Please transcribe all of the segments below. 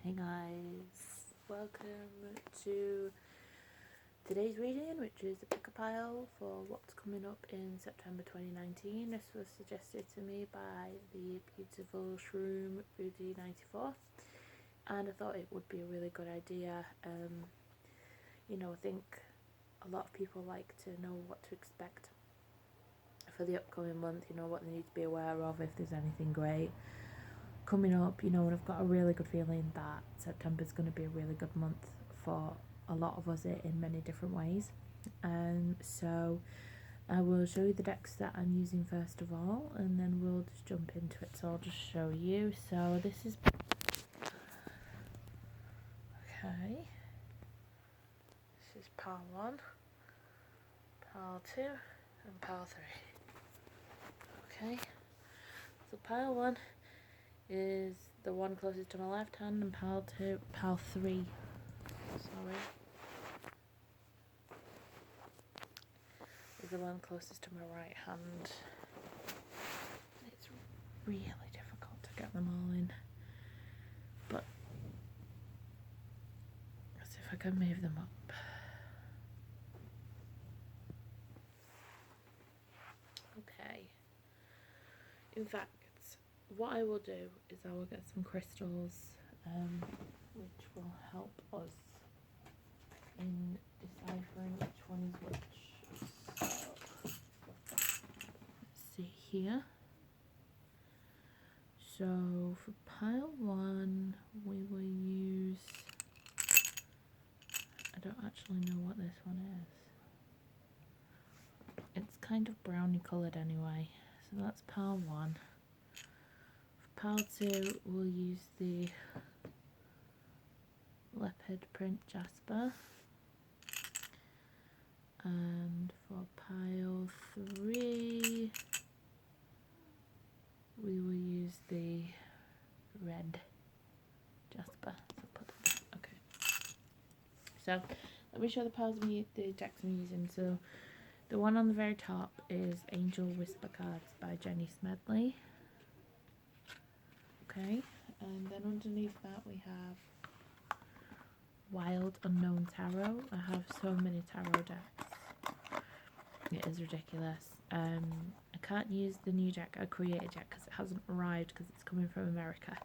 Hey guys, welcome to today's reading, which is a pick a pile for what's coming up in September 2019. This was suggested to me by the beautiful Shroom Foodie 94, and I thought it would be a really good idea. I think a lot of people like to know what to expect for the upcoming month, what they need to be aware of, if there's anything great coming up, and I've got a really good feeling that September's going to be a really good month for a lot of us in many different ways. So I will show you the decks that I'm using first of all, and then we'll just jump into it. So I'll just show you. So this is pile 1, pile 2 and pile 3. Okay, so pile 1 is the one closest to my left hand, and pile 3 is the one closest to my right hand. It's really difficult to get them all in, but let's see if I can move them up. Okay, in fact, what I will do is I will get some crystals, which will help us in deciphering which one is which. So, let's see here. So for pile 1, we will use, I don't actually know what this one is. It's kind of browny coloured anyway, so that's pile 1. Pile 2, we'll use the leopard print jasper, and for pile 3 we will use the red jasper. So put that down. Okay, so let me show the decks I'm using. So the one on the very top is Angel Whisper Cards by Jenny Smedley. Okay, and then underneath that we have Wild Unknown Tarot. I have so many tarot decks, it is ridiculous. I can't use the new deck I created yet because it hasn't arrived, because it's coming from America,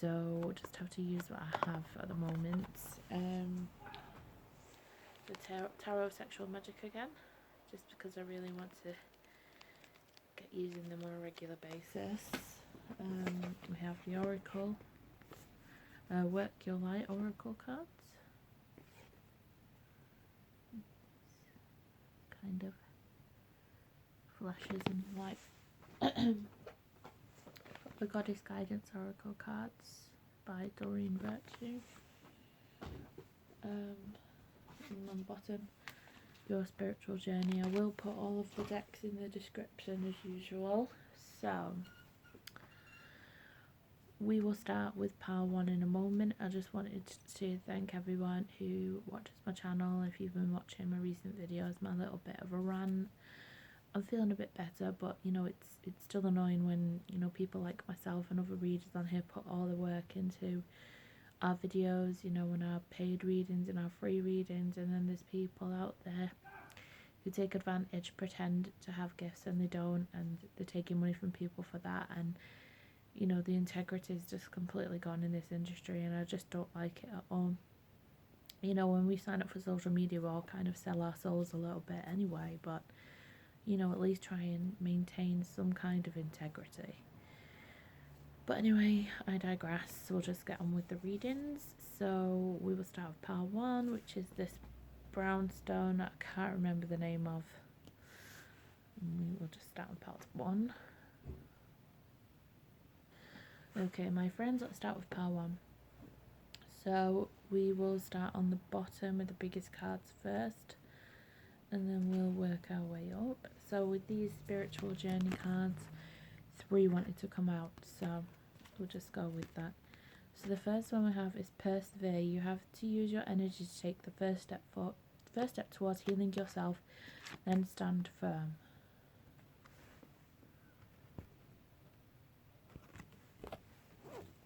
so we'll just have to use what I have at the moment. The tarot Sexual Magic again, just because I really want to get using them on a regular basis. We have the Oracle, Work Your Light Oracle cards. Kind of flashes in light. The Goddess Guidance Oracle cards by Doreen Virtue. And on the bottom, Your Spiritual Journey. I will put all of the decks in the description as usual. So we will start with pile 1 in a moment. I just wanted to thank everyone who watches my channel. If you've been watching my recent videos, my little bit of a rant, I'm feeling a bit better, but it's still annoying when people like myself and other readers on here put all the work into our videos, in our paid readings and our free readings, and then there's people out there who take advantage, pretend to have gifts and they don't, and they're taking money from people for that, and the integrity is just completely gone in this industry, and I just don't like it at all. When we sign up for social media, we all kind of sell our souls a little bit anyway, but at least try and maintain some kind of integrity. But anyway, I digress, so we'll just get on with the readings. So we will start with pile 1, which is this brown stone I can't remember the name of. And we will just start with pile 1. Okay, my friends, let's start with pile 1. So we will start on the bottom with the biggest cards first, and then we'll work our way up. So with these Spiritual Journey cards, 3 wanted to come out, so we'll just go with that. So the first one we have is Persevere. You have to use your energy to take the first step towards healing yourself, then stand firm.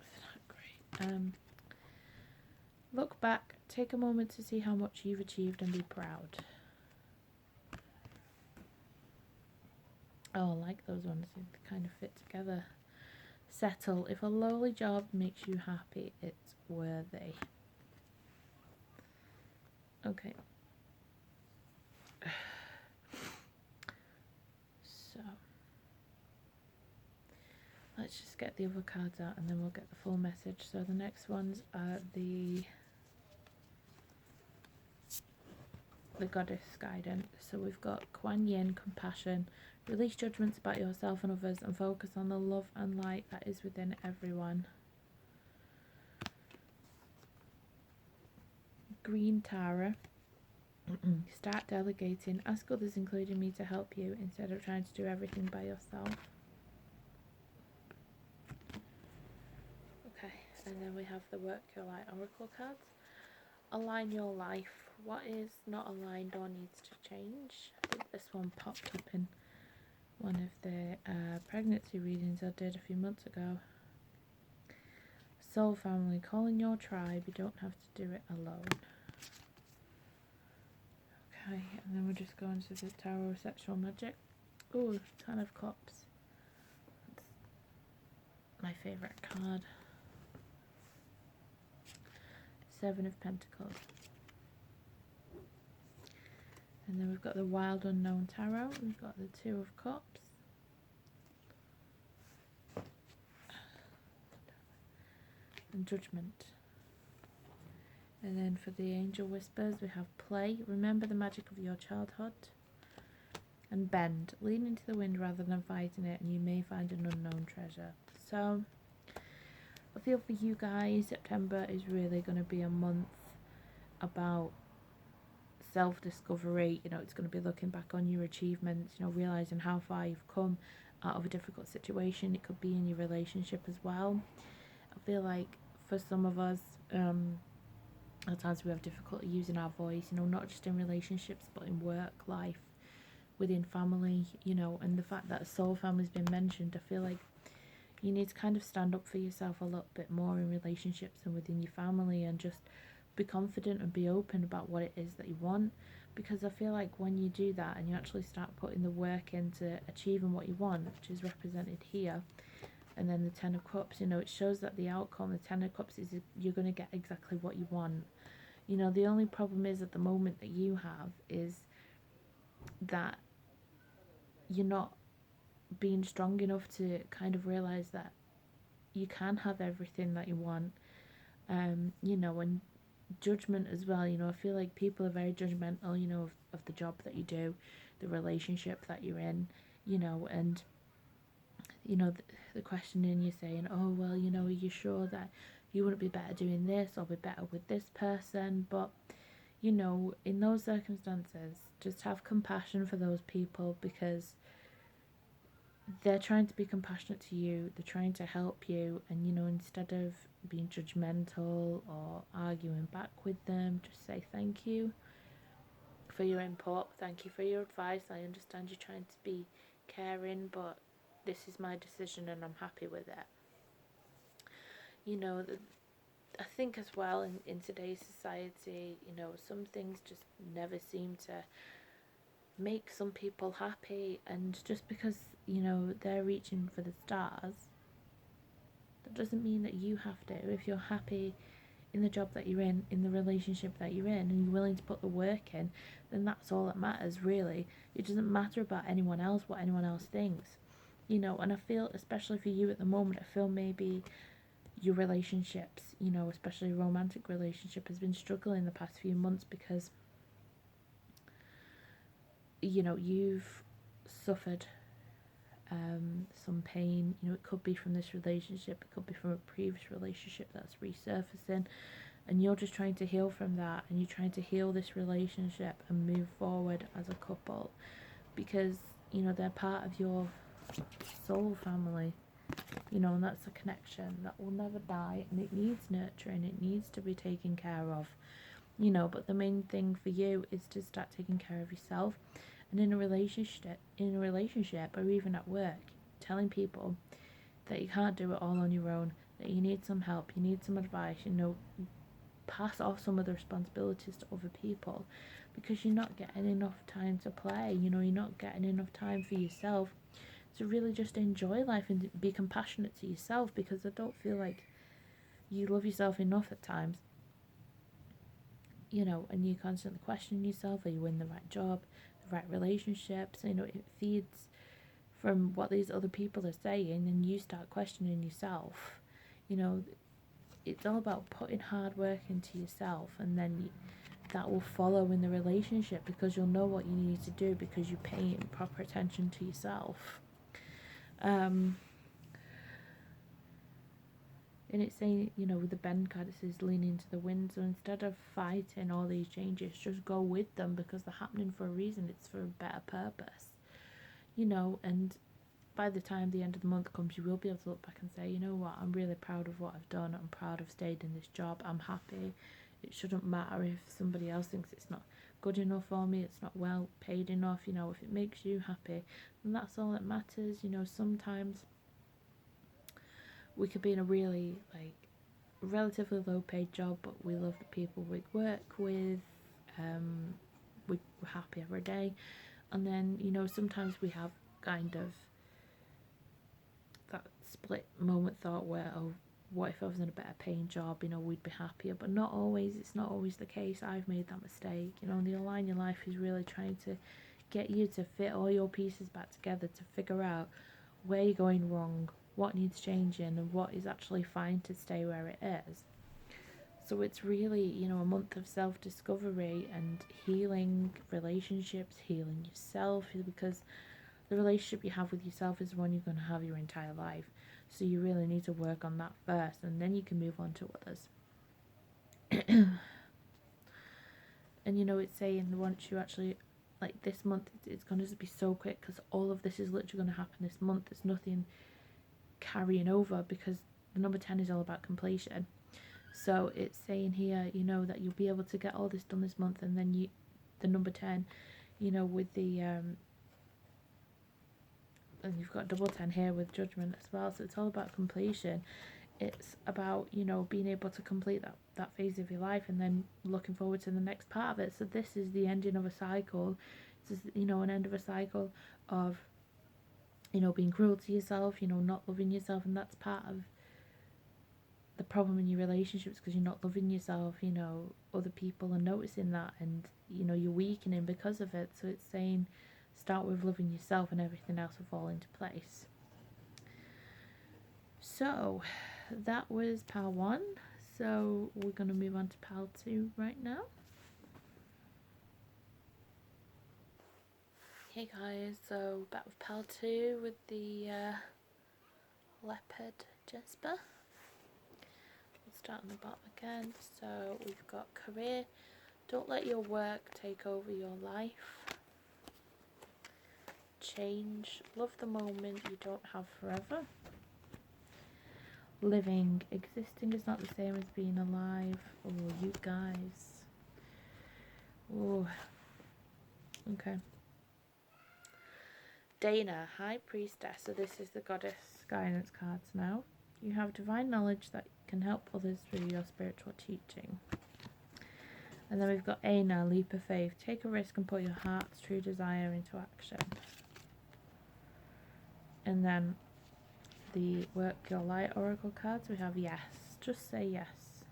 Isn't that great? Look back, take a moment to see how much you've achieved and be proud. Oh, I like those ones, they kind of fit together. Settle, if a lowly job makes you happy, it's worthy. Okay. So, let's just get the other cards out and then we'll get the full message. So the next ones are the goddess guidance. So we've got Kuan Yin, compassion, release judgments about yourself and others and focus on the love and light that is within everyone. Green Tara, start delegating, ask others including me to help you instead of trying to do everything by yourself. Okay, and then we have the Work Your Light Oracle cards. Align your life. What is not aligned or needs to change? I think this one popped up in one of the pregnancy readings I did a few months ago. Soul family, call in your tribe. You don't have to do it alone. Okay, and then we're just going to the Tarot of Sexual Magic. Ooh, 10 of Cups. That's my favourite card. 7 of Pentacles. And then we've got the Wild Unknown Tarot. We've got the 2 of Cups. And Judgment. And then for the Angel Whispers we have Play. Remember the magic of your childhood. And Bend. Lean into the wind rather than fighting it and you may find an unknown treasure. So I feel for you guys, September is really going to be a month about self-discovery. You know, it's going to be looking back on your achievements, you know, realising how far you've come out of a difficult situation. It could be in your relationship as well. I feel like for some of us, at times we have difficulty using our voice, you know, not just in relationships but in work, life, within family, you know, and the fact that a soul family's been mentioned, I feel like you need to kind of stand up for yourself a little bit more in relationships and within your family and just be confident and be open about what it is that you want, because I feel like when you do that and you actually start putting the work into achieving what you want, which is represented here, and then the 10 of Cups, you know, it shows that the outcome, the 10 of Cups, is you're going to get exactly what you want. You know, the only problem is at the moment that you have is that you're not being strong enough to kind of realise that you can have everything that you want. You know, and judgment as well, you know, I feel like people are very judgmental, you know, of the job that you do, the relationship that you're in, you know, and you know, the questioning, you're saying, oh well, you know, are you sure that you wouldn't be better doing this or be better with this person? But you know, in those circumstances, just have compassion for those people, because they're trying to be compassionate to you, they're trying to help you, and you know, instead of being judgmental or arguing back with them, just say thank you for your input, thank you for your advice, I understand you're trying to be caring, but this is my decision and I'm happy with it. You know, I think as well in today's society, you know, some things just never seem to make some people happy, and just because, you know, they're reaching for the stars, that doesn't mean that you have to. If you're happy in the job that you're in the relationship that you're in, and you're willing to put the work in, then that's all that matters, really. It doesn't matter about anyone else, what anyone else thinks, you know. And I feel, especially for you at the moment, I feel maybe your relationships, you know, especially a romantic relationship, has been struggling the past few months because, you know, you've suffered some pain. You know, it could be from this relationship, it could be from a previous relationship that's resurfacing, and you're just trying to heal from that, and you're trying to heal this relationship and move forward as a couple, because, you know, they're part of your soul family, you know, and that's a connection that will never die, and it needs nurturing, it needs to be taken care of, you know. But the main thing for you is to start taking care of yourself, and in a relationship or even at work, telling people that you can't do it all on your own, that you need some help, you need some advice, you know, pass off some of the responsibilities to other people because you're not getting enough time to play. You know, you're not getting enough time for yourself to really just enjoy life and be compassionate to yourself, because I don't feel like you love yourself enough at times. You know, and you constantly question yourself, are you in the right job, the right relationships? You know, it feeds from what these other people are saying, and you start questioning yourself. You know, it's all about putting hard work into yourself, and then that will follow in the relationship, because you'll know what you need to do because you're paying proper attention to yourself. And it's saying, you know, with the bend card, it says lean into the wind. So instead of fighting all these changes, just go with them, because they're happening for a reason. It's for a better purpose, you know. And by the time the end of the month comes, you will be able to look back and say, you know what, I'm really proud of what I've done. I'm proud I've stayed in this job. I'm happy. It shouldn't matter if somebody else thinks it's not good enough for me, it's not well paid enough. You know, if it makes you happy, then that's all that matters. You know, sometimes we could be in a really, like, relatively low paid job, but we love the people we work with. We're happy every day. And then, you know, sometimes we have kind of that split moment thought where, oh, what if I was in a better paying job, you know, we'd be happier. But not always. It's not always the case. I've made that mistake. You know, and the Align Your Life is really trying to get you to fit all your pieces back together, to figure out where you're going wrong, what needs changing, and what is actually fine to stay where it is. So it's really, you know, a month of self-discovery and healing relationships, healing yourself, because the relationship you have with yourself is the one you're going to have your entire life. So you really need to work on that first, and then you can move on to others. And, you know, it's saying once you actually, like, this month, it's going to be so quick, because all of this is literally going to happen this month. There's nothing carrying over, because the number 10 is all about completion. So it's saying here, you know, that you'll be able to get all this done this month, and then the number 10, you know, with the and you've got double 10 here with judgment as well. So it's all about completion. It's about, you know, being able to complete that phase of your life, and then looking forward to the next part of it. So this is the ending of a cycle. This is, you know, an end of a cycle of, you know, being cruel to yourself, you know, not loving yourself. And that's part of the problem in your relationships, because you're not loving yourself. You know, other people are noticing that, and, you know, you're weakening because of it. So it's saying, start with loving yourself, and everything else will fall into place. So that was pile 1. So we're going to move on to pile 2 right now. Hey guys, so back with pile 2 with the leopard Jesper. We'll start on the bottom again. So we've got career. Don't let your work take over your life. Change. Love the moment you don't have forever. Living. Existing is not the same as being alive. Oh, you guys. Oh. Okay. Dana, High Priestess. So this is the Goddess Guidance cards now. You have divine knowledge that can help others through your spiritual teaching. And then we've got Aina, Leap of Faith. Take a risk and put your heart's true desire into action. And then the Work Your Light Oracle cards, we have Yes. Just say yes.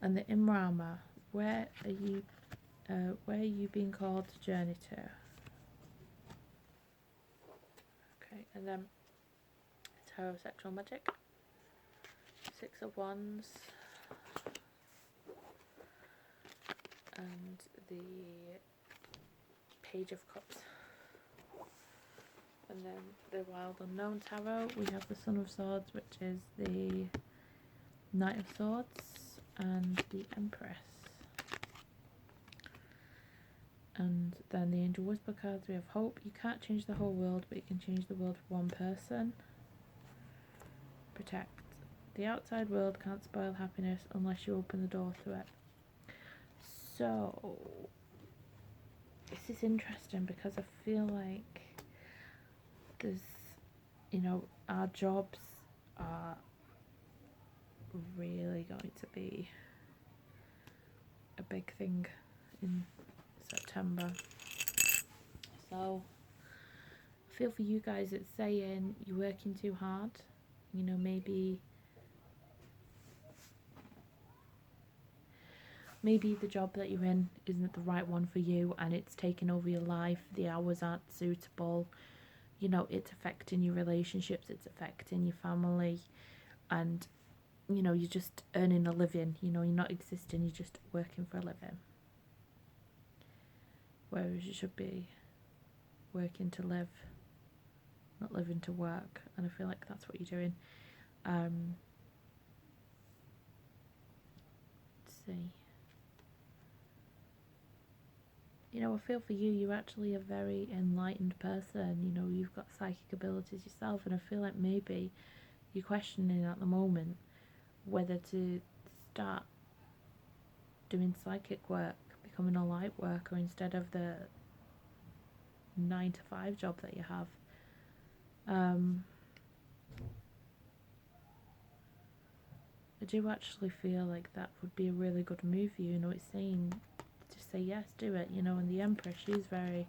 And the Imrama, where are you being called to journey to? Okay, and then Tarot Sexual Magic. 6 of Wands. And the Page of Cups. And then the Wild Unknown Tarot, we have the Son of Swords, which is the Knight of Swords, and the Empress. And then the Angel Whisper cards, we have Hope. You can't change the whole world, but you can change the world for one person. Protect. The outside world can't spoil happiness unless you open the door to it. So, this is interesting, because I feel like there's, you know, our jobs are really going to be a big thing in September. So I feel for you guys, it's saying you're working too hard. You know, maybe the job that you're in isn't the right one for you, and it's taking over your life. The hours aren't suitable. You know, it's affecting your relationships, it's affecting your family, and you know, you're just earning a living. You know, you're not existing, you're just working for a living, whereas you should be working to live, not living to work. And I feel like that's what you're doing. Let's see. You know, I feel for you, you're actually a very enlightened person. You know, you've got psychic abilities yourself, and I feel like maybe you're questioning at the moment whether to start doing psychic work, becoming a light worker instead of the 9 to 5 job that you have. I do actually feel like that would be a really good move for you. You know, it's saying to say yes, do it. You know, and the Empress, she's very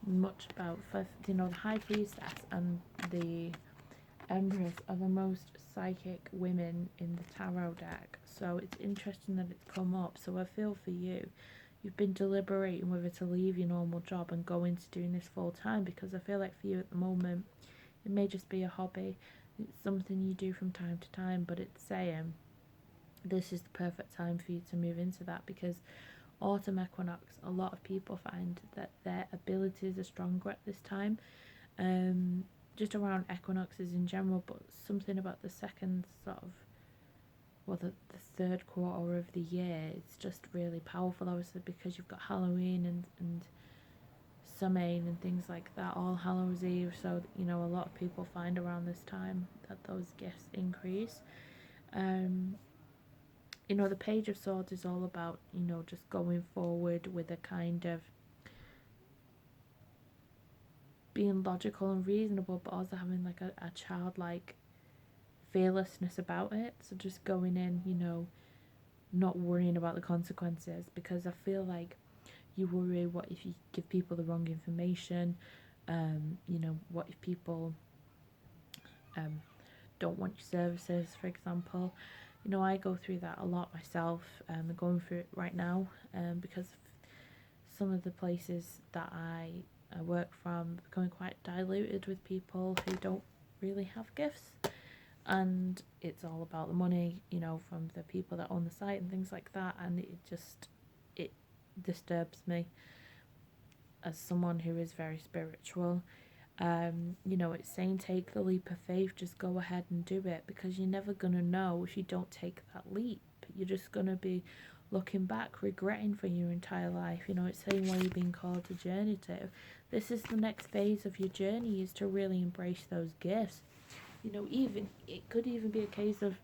much about, you know, the High Priestess and the Empress are the most psychic women in the tarot deck. So it's interesting that it's come up. So I feel for you, you've been deliberating whether to leave your normal job and go into doing this full time, because I feel like for you at the moment it may just be a hobby. It's something you do from time to time, but it's saying this is the perfect time for you to move into that, because autumn equinox, a lot of people find that their abilities are stronger at this time. Just around equinoxes in general, but something about the second sort of, well, the third quarter of the year, it's just really powerful, obviously, because you've got Halloween and Samhain and things like that, All Hallows Eve. So, you know, a lot of people find around this time that those gifts increase. You know, the Page of Swords is all about, you know, just going forward with a kind of being logical and reasonable, but also having like a childlike fearlessness about it. So just going in, you know, not worrying about the consequences, because I feel like you worry, what if you give people the wrong information, you know, what if people don't want your services, for example. You know, I go through that a lot myself. I'm going through it right now, because some of the places that I work from are becoming quite diluted with people who don't really have gifts, and it's all about the money, you know, from the people that own the site and things like that, and it disturbs me as someone who is very spiritual. You know, it's saying take the leap of faith, just go ahead and do it, because you're never gonna know if you don't take that leap. You're just gonna be looking back, regretting for your entire life. You know, it's saying where you're being called to journey to. This is the next phase of your journey, is to really embrace those gifts. You know, even it could even be a case of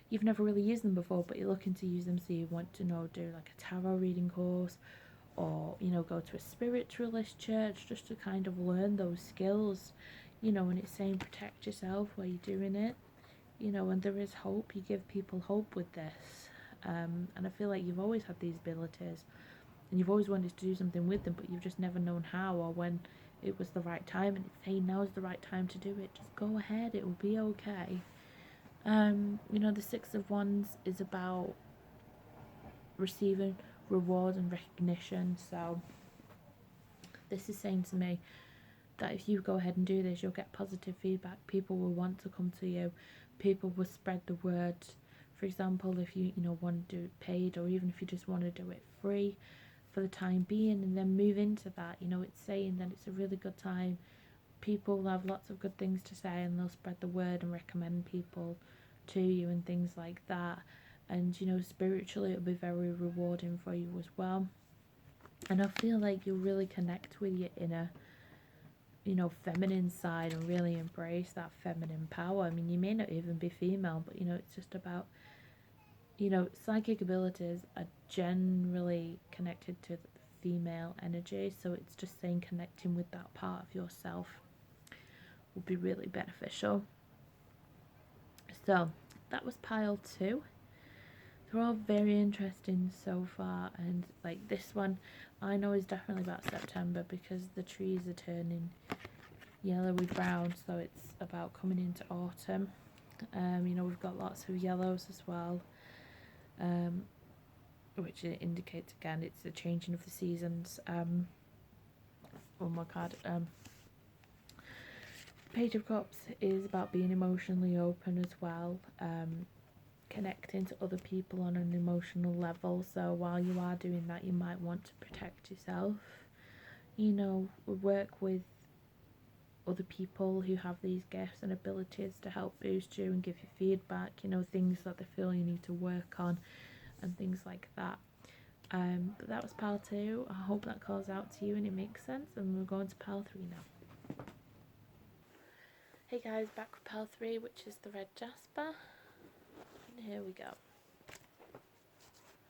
you've never really used them before, but you're looking to use them, so you want to know, do like a tarot reading course, or, you know, go to a spiritualist church just to kind of learn those skills. You know, and it's saying protect yourself while you're doing it. You know, and there is hope. You give people hope with this. And I feel like you've always had these abilities, and you've always wanted to do something with them, but you've just never known how or when it was the right time. And it's saying now is the right time to do it. Just go ahead, it will be okay. You know, the Six of Wands is about receiving reward and recognition. So this is saying to me that if you go ahead and do this, you'll get positive feedback. People will want to come to you. People will spread the word. For example, if you know, want to do it paid, or even if you just want to do it free for the time being and then move into that, you know, it's saying that it's a really good time. People will have lots of good things to say, and they'll spread the word and recommend people to you and things like that. And, you know, spiritually it'll be very rewarding for you as well. And I feel like you'll really connect with your inner, you know, feminine side, and really embrace that feminine power. I mean, you may not even be female, but, you know, it's just about, you know, psychic abilities are generally connected to the female energy. So it's just saying connecting with that part of yourself will be really beneficial. So that was pile 2. They're all very interesting so far, and like this one I know is definitely about September because the trees are turning yellowy brown, so it's about coming into autumn. You know, we've got lots of yellows as well, which indicates again it's the changing of the seasons. Oh my god. Page of Cups is about being emotionally open as well, connecting to other people on an emotional level. So while you are doing that, you might want to protect yourself, you know, work with other people who have these gifts and abilities to help boost you and give you feedback, you know, things that they feel you need to work on and things like that. But that was pile 2. I hope that calls out to you and it makes sense, and we're going to pile 3 now. Hey guys, back with pile 3, which is the red jasper, and here we go.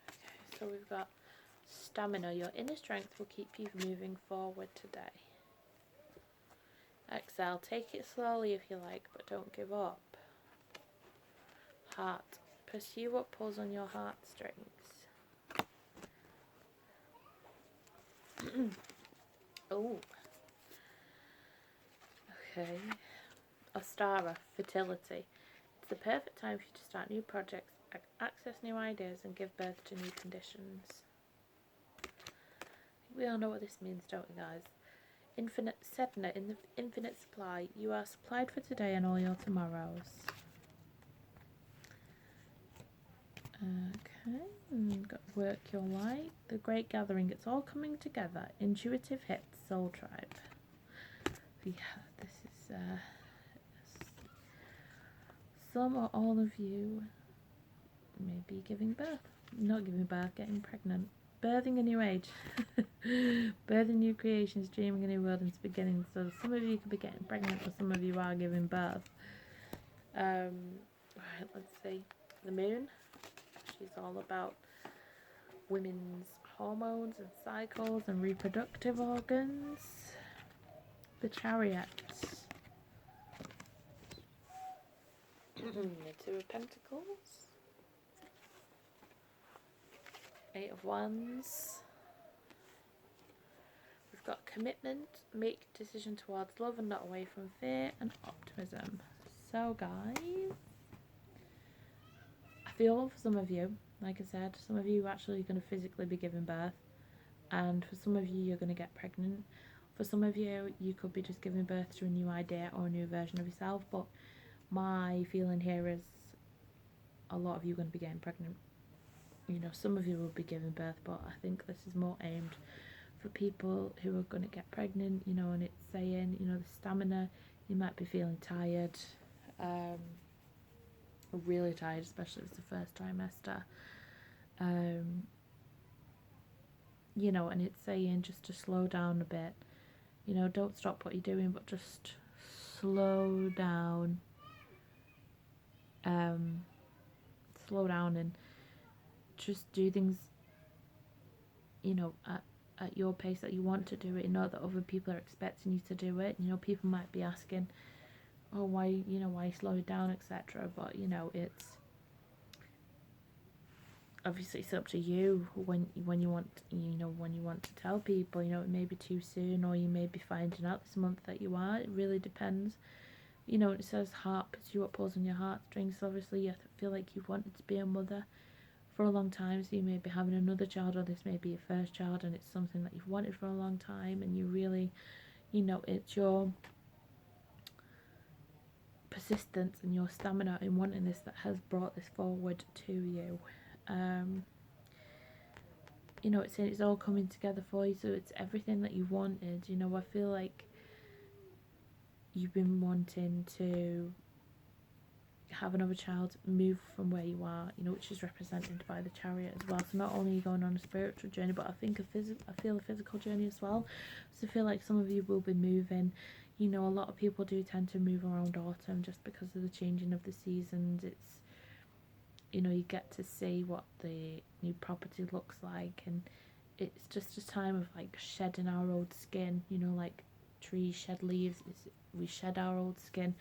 Okay, so we've got stamina. Your inner strength will keep you moving forward today. Excel, take it slowly if you like, but don't give up. Heart, pursue what pulls on your heartstrings. Oh, okay. Ostara, fertility. It's the perfect time for you to start new projects, access new ideas, and give birth to new conditions. We all know what this means, don't we, guys? Infinite Sedna, in the infinite supply. You are supplied for today and all your tomorrows. Okay, got Work Your Light. The Great Gathering. It's all coming together. Intuitive Hits, Soul Tribe. Yeah, this is some or all of you may be giving birth. Not giving birth, getting pregnant. Birthing a new age. Birthing new creations, dreaming a new world into beginning. So some of you could be getting pregnant, or some of you are giving birth. Right, let's see. The Moon. She's all about women's hormones and cycles and reproductive organs. The Chariot. The 2 of Pentacles. 8 of Wands. We've got commitment, make decision towards love and not away from fear, and optimism. So guys, I feel for some of you, like I said, some of you are actually going to physically be giving birth, and for some of you you're going to get pregnant. For some of you, you could be just giving birth to a new idea or a new version of yourself, but my feeling here is a lot of you are going to be getting pregnant. You know, some of you will be giving birth, but I think this is more aimed for people who are going to get pregnant, you know, and it's saying, you know, the stamina, you might be feeling tired, really tired, especially if it's the first trimester, you know, and it's saying just to slow down a bit, you know, don't stop what you're doing, but just slow down, and just do things, you know, at your pace that you want to do it, not that other people are expecting you to do it. You know, people might be asking, oh, why, you know, why slow it down, etc. But, you know, it's obviously it's up to you when you want, you know, when you want to tell people. You know, it may be too soon, or you may be finding out this month that you are. It really depends. You know, it says heart, pursue what pulls on your heartstrings. So obviously you feel like you've wanted to be a mother for a long time, so you may be having another child, or this may be your first child, and it's something that you've wanted for a long time, and you really, you know, it's your persistence and your stamina in wanting this that has brought this forward to you. You know, it's all coming together for you, so it's everything that you wanted. You know, I feel like you've been wanting to have another child, move from where you are, you know, which is represented by the Chariot as well. So not only are you going on a spiritual journey, but I feel a physical journey as well. So I feel like some of you will be moving. You know, a lot of people do tend to move around autumn just because of the changing of the seasons. It's, you know, you get to see what the new property looks like, and it's just a time of like shedding our old skin, you know, like trees shed leaves, we shed our old skin,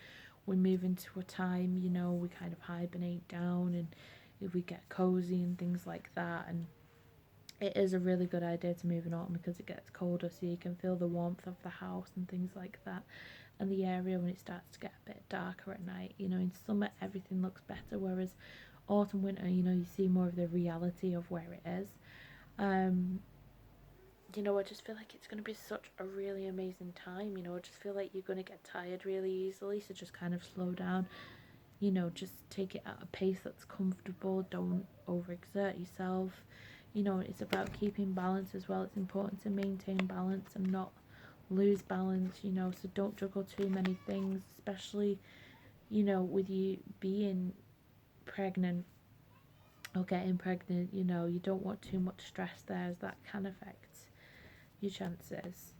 we move into a time, you know, we kind of hibernate down and if we get cozy and things like that. And it is a really good idea to move in autumn because it gets colder, so you can feel the warmth of the house and things like that, and the area when it starts to get a bit darker at night. You know, in summer everything looks better, whereas autumn, winter, you know, you see more of the reality of where it is. You know, I just feel like it's going to be such a really amazing time. You know, I just feel like you're going to get tired really easily, so just kind of slow down. You know, just take it at a pace that's comfortable. Don't overexert yourself. You know, it's about keeping balance as well. It's important to maintain balance and not lose balance, you know, so don't juggle too many things, especially, you know, with you being pregnant or getting pregnant. You know, you don't want too much stress there, as that can affect your chances.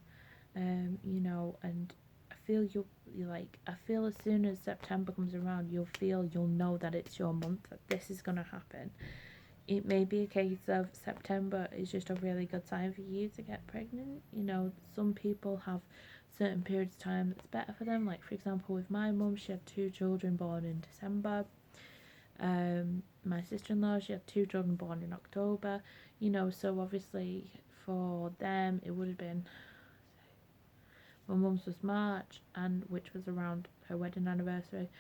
You know, and I feel I feel as soon as September comes around, you'll know that it's your month, that this is gonna happen. It may be a case of September is just a really good time for you to get pregnant. You know, some people have certain periods of time that's better for them. Like, for example, with my mum, she had 2 children born in December. My sister-in-law, she had 2 children born in October. You know, so obviously for them, it would have been, my mum's was March, and which was around her wedding anniversary,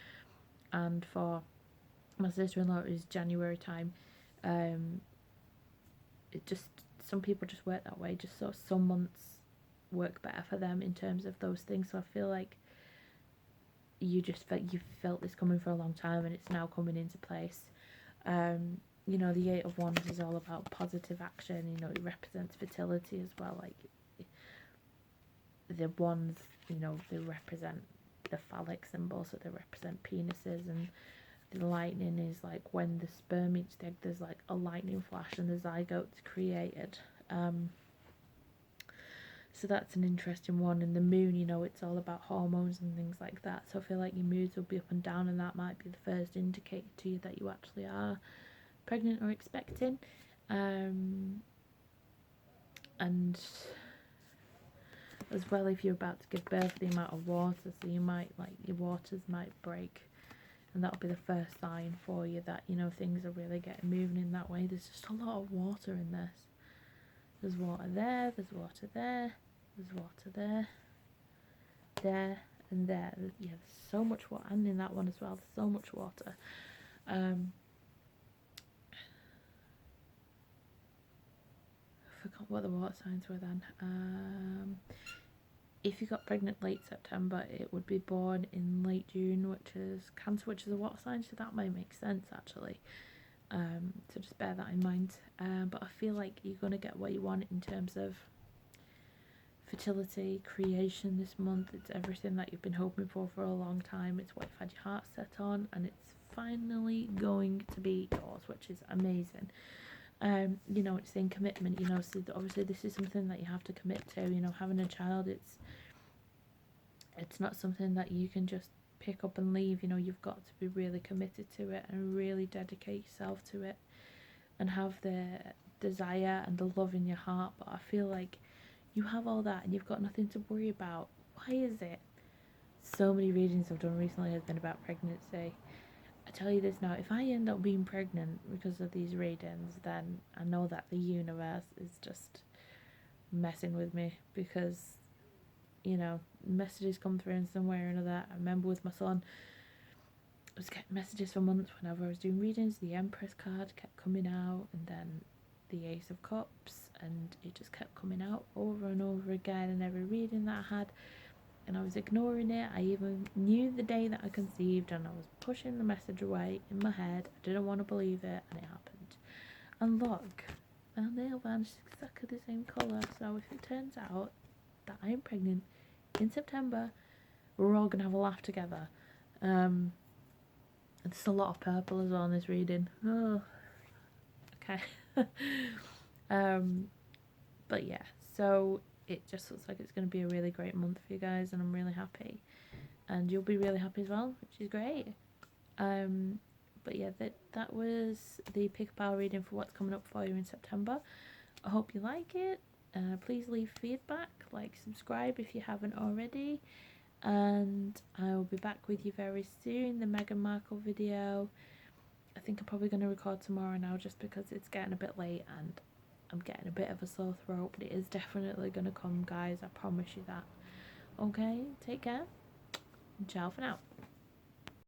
and for my sister-in-law it was January time. It just, some people just work that way, just so some months work better for them in terms of those things. So I feel like you've felt this coming for a long time and it's now coming into place. You know, the 8 of Wands is all about positive action. You know, it represents fertility as well. Like, the wands, you know, they represent the phallic symbol, so they represent penises, and the lightning is like when the sperm meets the egg, there's like a lightning flash and the zygote's created. So that's an interesting one. And the moon, you know, it's all about hormones and things like that. So I feel like your moods will be up and down, and that might be the first indicator to you that you actually are pregnant or expecting. And as well, if you're about to give birth, the amount of water, so you might, like, your waters might break, and that'll be the first sign for you that, you know, things are really getting moving in that way. There's just a lot of water in this. There's water there, there's water there, there's water there, there, and there. Yeah, there's so much water, and in that one as well, there's so much water. I forgot what the water signs were then. If you got pregnant late September, it would be born in late June, which is Cancer, which is a water sign, so that might make sense actually. So just bear that in mind. But I feel like you're going to get what you want in terms of fertility, creation this month. It's everything that you've been hoping for a long time. It's what you've had your heart set on, and it's finally going to be yours, which is amazing. You know, it's saying commitment, you know, so obviously this is something that you have to commit to. You know, having a child, it's not something that you can just pick up and leave. You know, you've got to be really committed to it and really dedicate yourself to it and have the desire and the love in your heart. But I feel like you have all that and you've got nothing to worry about. Why is it? So many readings I've done recently have been about pregnancy. I tell you this now, if I end up being pregnant because of these readings, then I know that the universe is just messing with me, because, you know, messages come through in some way or another. I remember with my son, I was getting messages for months whenever I was doing readings. The Empress card kept coming out, and then the Ace of Cups, and it just kept coming out over and over again in every reading that I had. And I was ignoring it. I even knew the day that I conceived, and I was pushing the message away in my head. I didn't want to believe it, and it happened. And look, our nail varnish is exactly the same colour. So if it turns out that I am pregnant in September, we're all gonna have a laugh together. There's a lot of purple as well in this reading. Oh, okay. But yeah, so it just looks like it's going to be a really great month for you guys, and I'm really happy, and you'll be really happy as well, which is great. But yeah, that was the pick a power reading for what's coming up for you in September. I hope you like it. Please leave feedback, like, subscribe if you haven't already, and I will be back with you very soon. The Meghan Markle video, I think I'm probably going to record tomorrow now, just because it's getting a bit late and I'm getting a bit of a sore throat, but it is definitely going to come, guys. I promise you that. Okay, take care. Ciao for now.